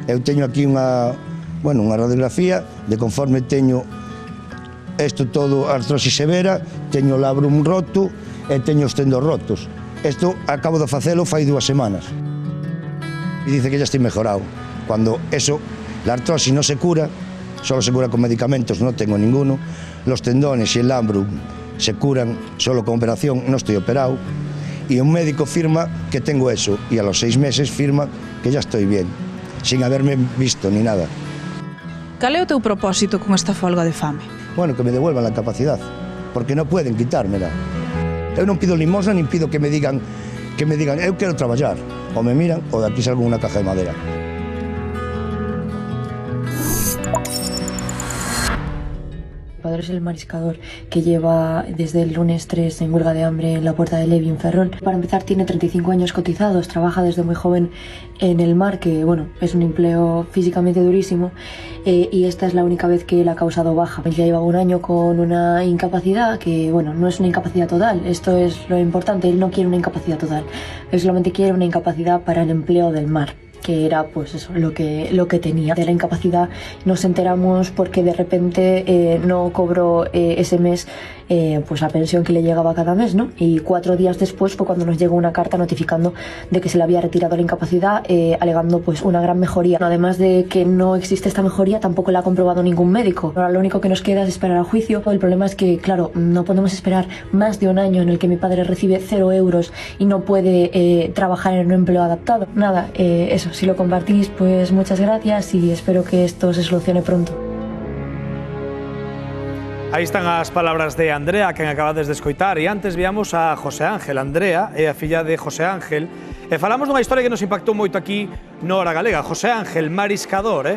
Eu teño aquí unha radiografía de conforme teño isto todo artrosis severa, teño o labrum roto e teño os tendos rotos. Isto acabo de facelo fai 2 semanas. E dice que ya estoy mejorado. Cuando eso, la artrosis no se cura, solo se cura con medicamentos, no tengo ninguno. Los tendones y el labrum se curan solo con operación, no estoy operado. Y un médico firma que tengo eso y a los 6 meses firma que ya estoy bien, sin haberme visto ni nada. Cal é o teu propósito con esta folga de fame? Bueno, que me devuelvan la capacidad, porque no pueden quitármela. Eu non pido limosna, nin pido que me digan eu quero traballar. O me miran ou de aquí salgo unha caja de madera. Padre es el mariscador que lleva desde el lunes 3 en huelga de hambre en la Puerta de Levi en Ferrol. Para empezar, tiene 35 años cotizados, trabaja desde muy joven en el mar, que bueno, es un empleo físicamente durísimo, y esta es la única vez que él ha causado baja. Él ya lleva 1 año con una incapacidad que, bueno, no es una incapacidad total, esto es lo importante, él no quiere una incapacidad total, él solamente quiere una incapacidad para el empleo del mar, que era pues eso, lo que tenía. De la incapacidad nos enteramos porque de repente no cobró ese mes pues la pensión que le llegaba cada mes, ¿no? Y 4 días después fue cuando nos llegó una carta notificando de que se le había retirado la incapacidad, alegando pues una gran mejoría. Además de que no existe esta mejoría, tampoco la ha comprobado ningún médico. Ahora lo único que nos queda es esperar al juicio. El problema es que, claro, no podemos esperar más de 1 año en el que mi padre recibe 0 euros y no puede trabajar en un empleo adaptado. Nada, eso, si lo compartís, pues muchas gracias y espero que esto se solucione pronto. Aí están as palabras de Andrea, quen acabades de escoitar, e antes viamos a José Ángel. Andrea é a filla de José Ángel, e falamos dunha historia que nos impactou moito aquí no Hora Galega. José Ángel, mariscador,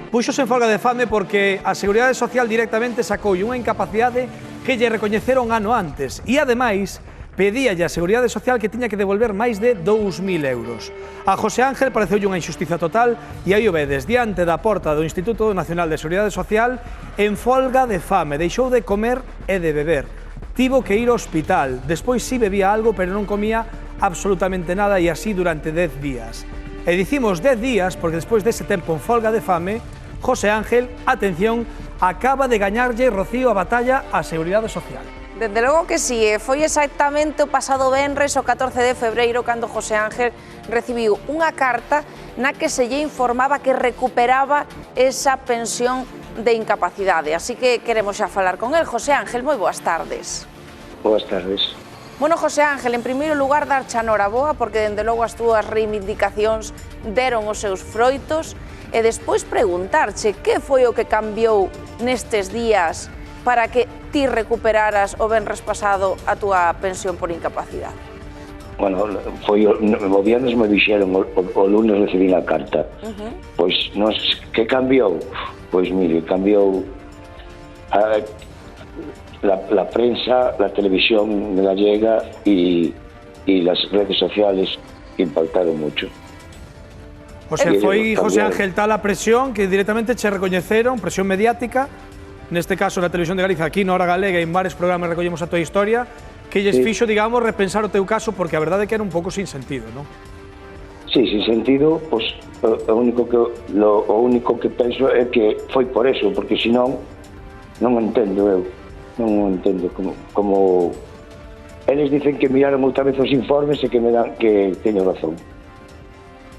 puxose en folga de fame porque a Seguridade Social directamente sacoulle unha incapacidade que lle recoñeceron ano antes, e ademais pedíalle a Seguridade Social que tiña que devolver máis de 2.000 euros. A José Ángel pareceulle unha injustiza total e aí o vedes diante da porta do Instituto Nacional de Seguridade Social en folga de fame, deixou de comer e de beber. Tivo que ir ao hospital, despois sí bebía algo pero non comía absolutamente nada e así durante 10 días. E dicimos 10 días porque despois dese tempo en folga de fame, José Ángel, atención, acaba de gañarlle Rocío a batalla á Seguridade Social. Desde logo que sí, foi exactamente o pasado venres, o 14 de febreiro, cando José Ángel recibiu unha carta na que se lle informaba que recuperaba esa pensión de incapacidade. Así que queremos xa falar con el. José Ángel, moi boas tardes. Boas tardes. Bueno, José Ángel, en primeiro lugar, darche a noraboa, porque dende logo as túas reivindicacións deron os seus froitos, e despois preguntarche que foi o que cambiou nestes días para que ti recuperaras o venres pasado a túa pensión por incapacidade? Bueno, foi o viernes me dixeron, o lunes recibí a carta. Pois, que cambiou? Pois, mire, cambiou la prensa, la televisión gallega y las redes sociales impactaron mucho. O sea, foi, José Ángel, tal a presión que directamente che recoñeceron, presión mediática, neste caso na Televisión de Galicia, aquí na Hora Galega, en varios programas recollemos a tua historia, que lles fixo, digamos, repensar o teu caso, porque a verdade é que era un pouco sin sentido, non? Sí, sin sentido, pois o único que penso é que foi por eso, porque senón non entendo eu, non entendo como eles dicen que miraron outra vez os informes e que me dan que teño razón.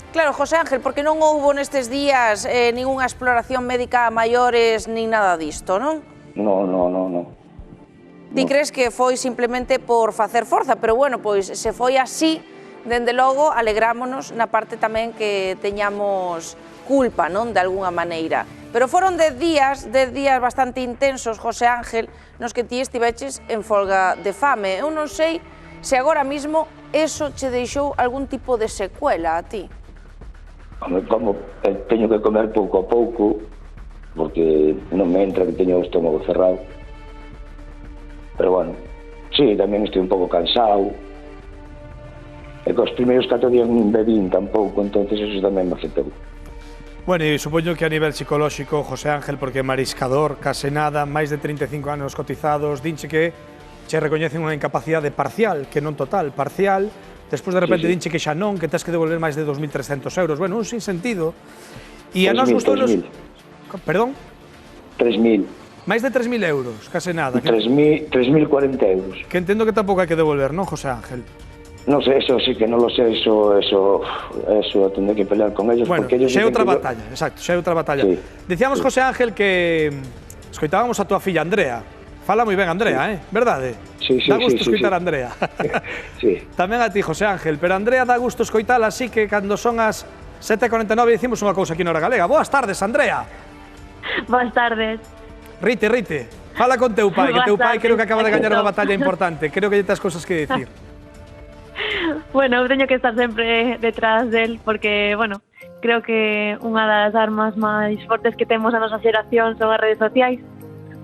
Claro, José Ángel, porque non houbo nestes días ningunha exploración médica a maiores nin nada disto, non? Non. Ti crees que foi simplemente por facer forza, pero bueno, pois se foi así, dende logo, alegrámonos na parte tamén que teñamos culpa, non, de algunha maneira. Pero foron 10 días bastante intensos, José Ángel, nos que ti estiveches en folga de fame. Eu non sei se agora mismo eso che deixou algún tipo de secuela a ti. Como teño que comer pouco a pouco, porque non me entra, que teño o estómago cerrado. Pero bueno, sí, tamén estou un pouco cansado. E que os primeiros 4 días non bebín tampouco, entonces eso tamén me afectou. Bueno, e supoño que a nivel psicolóxico, José Ángel, porque mariscador, case nada, máis de 35 anos cotizados, dinche que che recoñecen unha incapacidade parcial, que non total, parcial, despois de repente Sí, sí. dinche que xa non, que tes que devolver máis de 2.300 euros, bueno, un sinsentido. E a nos 3.000, gustou... 3.000. Perdón? 3.000. Máis de 3.000 euros, case nada. 3.040 euros. Que entendo que tampouco hai que devolver, non, José Ángel? No sé, eso sí que non lo sé, eso tendré que pelear con ellos. Bueno, porque ellos xa é dicen outra que batalla, exacto, xa é outra batalla. Sí, Dicíamos, sí. José Ángel, que escoitábamos a tua filla Andrea. Fala moi ben Andrea, verdade? Sí, sí, Dá gusto sí, escoitar sí. a Andrea. Sí. Tamén a ti, José Ángel, pero Andrea dá gusto escoitala, así que cando son as 7:49 dicimos unha cousa aquí na Hora Galega. Boas tardes, Andrea. Boas tardes. Rite, fala con teu pai, que Boas teu pai creo que tardes, acaba de gañar unha aquí batalla importante. Creo que lle tes cousas que dicir. Bueno, eu teño que estar sempre detrás del porque, bueno, creo que unha das armas máis fortes que temos a nosa xeración son as redes sociais.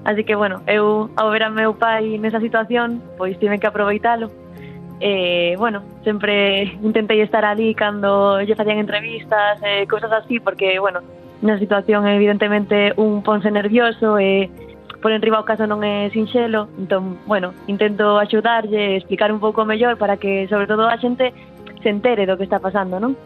Así que, bueno, eu, ao ver a meu pai nesa situación, pois tiven que aproveitalo. Bueno, sempre intentei estar ali cando lle facían entrevistas, cousas así, porque, bueno, na situación evidentemente un ponse nervioso e por enriba o caso non é sinxelo, entón, bueno, intento axudarlle, explicar un pouco mellor para que, sobre todo, a xente se entere do que está pasando, non?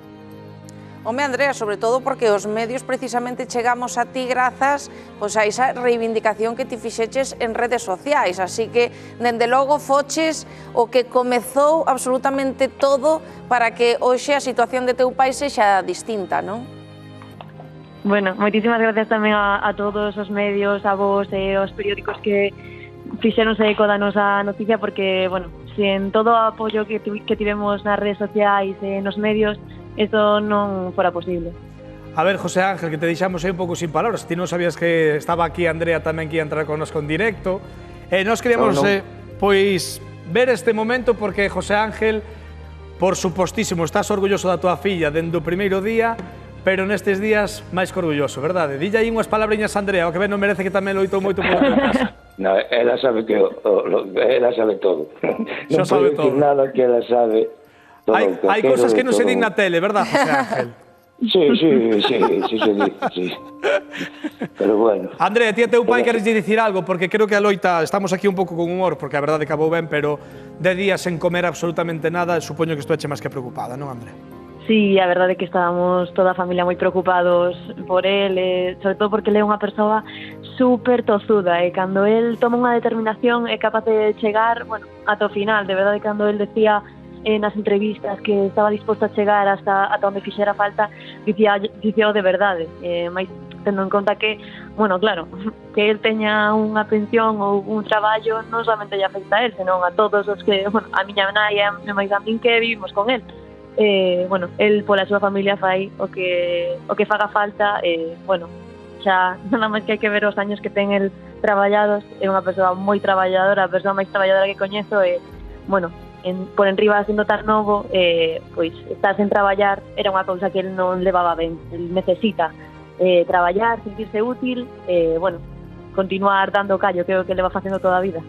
Home, Andrea, sobre todo porque os medios precisamente chegamos a ti grazas pois, a esa reivindicación que ti fixeches en redes sociais, así que, dende logo, foches o que comezou absolutamente todo para que hoxe a situación de teu pai sexa distinta, non? Bueno, moitísimas gracias tamén a todos os medios, a vos e aos periódicos que fixeronse eco da nosa noticia porque, bueno, sen todo o apoio que tivemos nas redes sociais e nos medios, isto non fora posible. A ver, José Ángel, que te deixamos aí un pouco sin palabras. Ti non sabías que estaba aquí Andrea tamén que ia entrar connosco en directo. Nós queríamos, pois, ver este momento porque, José Ángel, por supostísimo, estás orgulloso da tua filla dende o primeiro día, pero nestes días máis que orgulloso, verdade? Dille aí unhas palabriñas a Andrea, o que ben non merece que tamén loitou moito por outra casa. No, ela sabe que ela sabe todo. Xa Non sabe pode todo. dicir nada que ela sabe todo. Hai cousas que non se din na tele, verdad, José Ángel? Sí, se dice, sí. Pero bueno. Andrea, ti a teu pai queres dicir algo, porque creo que a loita, estamos aquí un pouco con humor, porque a verdade acabou ben, pero de días sen comer absolutamente nada, supoño que estueche máis que preocupada, non, Andrea? Sí, a verdade é que estábamos toda a familia moi preocupados por el, sobre todo porque ele é unha persoa super tozuda e cando el toma unha determinación é capaz de chegar, bueno, ata o final, de verdade cando el decía nas entrevistas que estaba disposto a chegar hasta onde fixera falta, dicía de verdade, máis tendo en conta que, bueno, claro, que el teña unha pensión ou un traballo non solamente lle afecta a él, senón a todos os que, bueno, a miña nai e máis a min que vivimos con él. Bueno, el pola súa familia fai o que faga falta, bueno, xa nada máis que hai que ver os años que ten el traballados, é unha persoa moi traballadora, a persoa máis traballadora que coñezo e, bueno, por enriba sendo tan novo, pois estar sen traballar era unha cousa que el non levaba ben, el necesita traballar, sentirse útil, bueno, continuar dando callo, que é o que leva facendo toda a vida.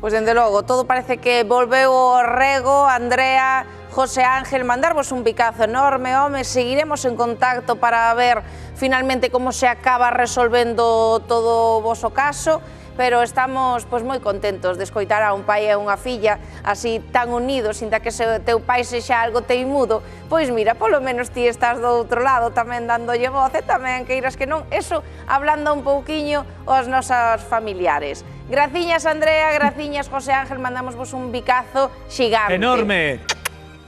Pois, dende logo, todo parece que volveu ao rego. Andrea, José Ángel, mandarvos un bicazo enorme, home, seguiremos en contacto para ver finalmente como se acaba resolvendo todo o voso caso, pero estamos pois moi contentos de escoitar a un pai e unha filla así tan unidos, sinta que se teu pai sexa algo teimudo, pois mira, polo menos ti estás do outro lado tamén dándolle voz e tamén, queiras que non, eso ablanda un pouquiño aos nosos familiares. Graciñas, Andrea, graciñas, José Ángel, mandamosvos un bicazo xigante. Enorme.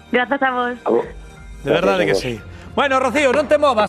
Grazas a vos. De verdade que sí. Bueno, Rocío, non te movas.